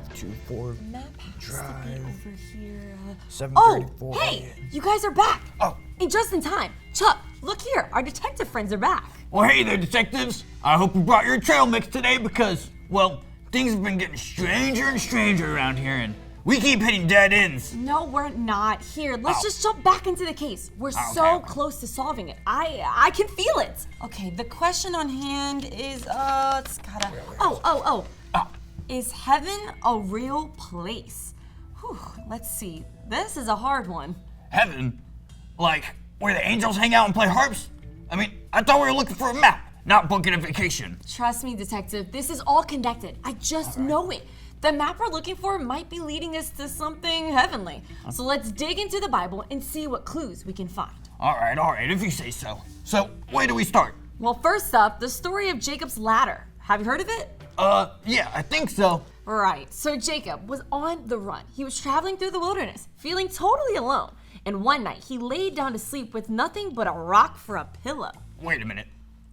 524 Map has to Drive. be over here. 734. Oh, hey, you guys are back. Oh. And just in time. Chuck, look here. Our detective friends are back. Well, hey there, detectives. I hope you brought your trail mix today because, well, things have been getting stranger and stranger around here, and we keep hitting dead ends. No, we're not. Here, let's just jump back into the case. We're Okay. close to solving it. I can feel it. Okay, the question on hand is, it's gotta... Oh. Is heaven a real place? Whew, let's see. This is a hard one. Heaven? Like, where the angels hang out and play harps? I mean, I thought we were looking for a map, not booking a vacation. Trust me, detective, this is all connected. I just know it. The map we're looking for might be leading us to something heavenly. So let's dig into the Bible and see what clues we can find. All right, if you say so. So, where do we start? Well, first up, the story of Jacob's ladder. Have you heard of it? Yeah, I think so. Right, so Jacob was on the run. He was traveling through the wilderness, feeling totally alone. And one night, he laid down to sleep with nothing but a rock for a pillow. Wait a minute.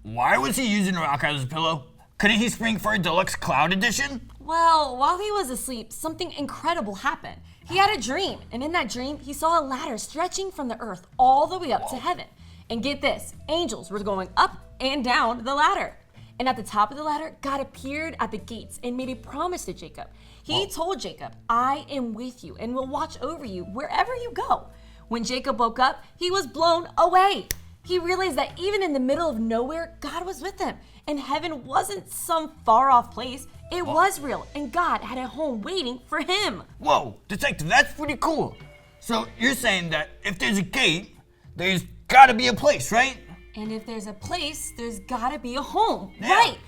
Why was he using a rock as a pillow? Couldn't he spring for a deluxe cloud edition? Well, while he was asleep, something incredible happened. He had a dream, and in that dream, he saw a ladder stretching from the earth all the way up to heaven. And get this, angels were going up and down the ladder. And at the top of the ladder, God appeared at the gates and made a promise to Jacob. He told Jacob, I am with you and will watch over you wherever you go. When Jacob woke up, he was blown away. He realized that even in the middle of nowhere, God was with him. And heaven wasn't some far off place. It was real, and God had a home waiting for him. Whoa, detective, that's pretty cool. So you're saying that if there's a gate, there's gotta be a place, right? And if there's a place, there's gotta be a home, Yeah. right?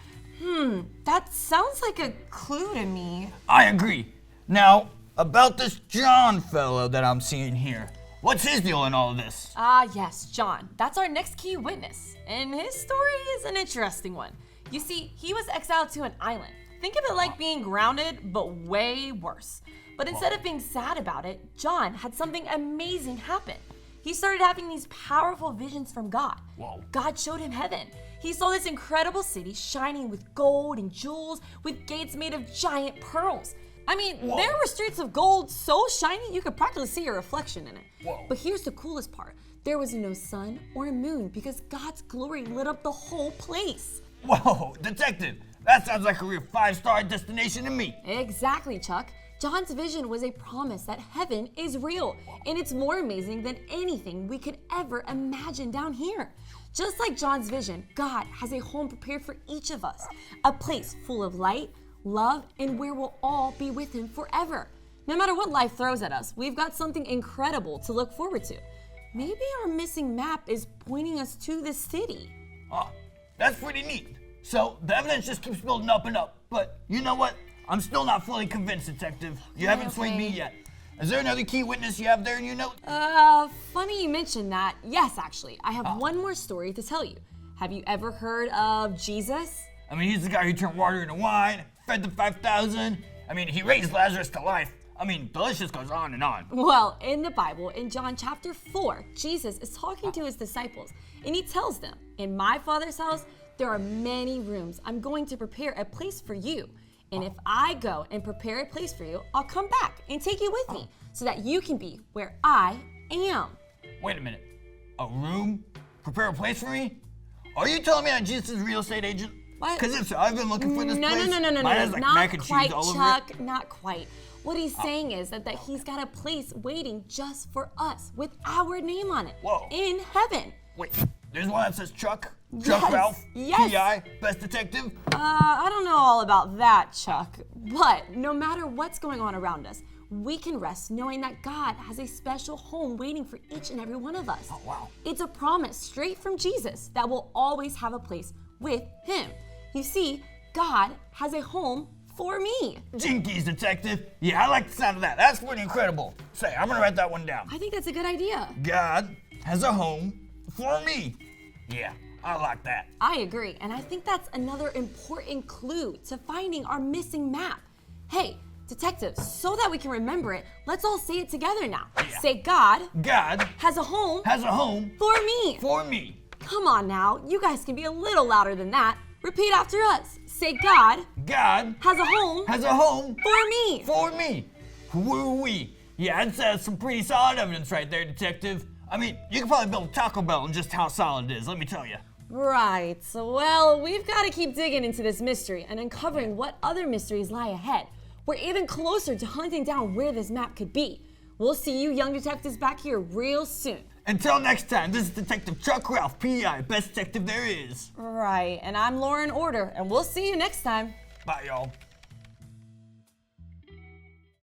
That sounds like a clue to me. I agree. Now, about this John fellow that I'm seeing here. What's his deal in all of this? Yes, John. That's our next key witness. And his story is an interesting one. You see, he was exiled to an island. Think of it like being grounded, but way worse. But instead of being sad about it, John had something amazing happen. He started having these powerful visions from God. Whoa. God showed him heaven. He saw this incredible city shining with gold and jewels, with gates made of giant pearls. I mean, there were streets of gold so shiny you could practically see your reflection in it. Whoa. But here's the coolest part. There was no sun or moon because God's glory lit up the whole place. Whoa, detective, that sounds like a real 5-star destination to me. Exactly, Chuck. John's vision was a promise that heaven is real, and it's more amazing than anything we could ever imagine down here. Just like John's vision, God has a home prepared for each of us, a place full of light, love, and where we'll all be with him forever. No matter what life throws at us, we've got something incredible to look forward to. Maybe our missing map is pointing us to the city. Oh, that's pretty neat. So the evidence just keeps building up and up. But you know what? I'm still not fully convinced, detective. You haven't swayed me yet. Is there another key witness you have there in your note? Funny you mentioned that. Yes, actually. I have one more story to tell you. Have you ever heard of Jesus? I mean, he's the guy who turned water into wine, fed the 5,000. I mean, he raised Lazarus to life. I mean, the list just goes on and on. Well, in the Bible, in John chapter 4, Jesus is talking to his disciples, and he tells them, in my Father's house, there are many rooms. I'm going to prepare a place for you. And if I go and prepare a place for you, I'll come back and take you with me so that you can be where I am. Wait a minute. A room? Prepare a place for me? Are you telling me that Jesus is a real estate agent? What? Because if so, I've been looking for this place. No, Mine has like not mac and quite, cheese all over Chuck, it. not quite. What he's saying is that he's got a place waiting just for us with our name on it. Whoa. In heaven. Wait, there's one that says Chuck? Yes, Chuck Ralph? yes. P.I. Best detective? I don't know all about that, Chuck. But no matter what's going on around us, we can rest knowing that God has a special home waiting for each and every one of us. Oh, wow. It's a promise straight from Jesus that we'll always have a place with him. You see, God has a home for me. Jinkies, detective. Yeah, I like the sound of that. That's pretty incredible. Say, I'm gonna write that one down. I think that's a good idea. God has a home for me. Yeah, I like that. I agree, and I think that's another important clue to finding our missing map. Hey, detectives, so that we can remember it, let's all say it together now. Yeah. Say God God has a home has a home for me. for me. Come on now, you guys can be a little louder than that. Repeat after us. Say God God has a home has a home for me. for me. Woo-wee. Yeah, that's some pretty solid evidence right there, Detective. I mean, you can probably build a Taco Bell on just how solid it is, let me tell you. Right. Well, we've got to keep digging into this mystery and uncovering what other mysteries lie ahead. We're even closer to hunting down where this map could be. We'll see you young detectives back here real soon. Until next time, this is Detective Chuck Ralph, PI, best detective there is. Right. And I'm Lauren Order, and we'll see you next time. Bye, y'all.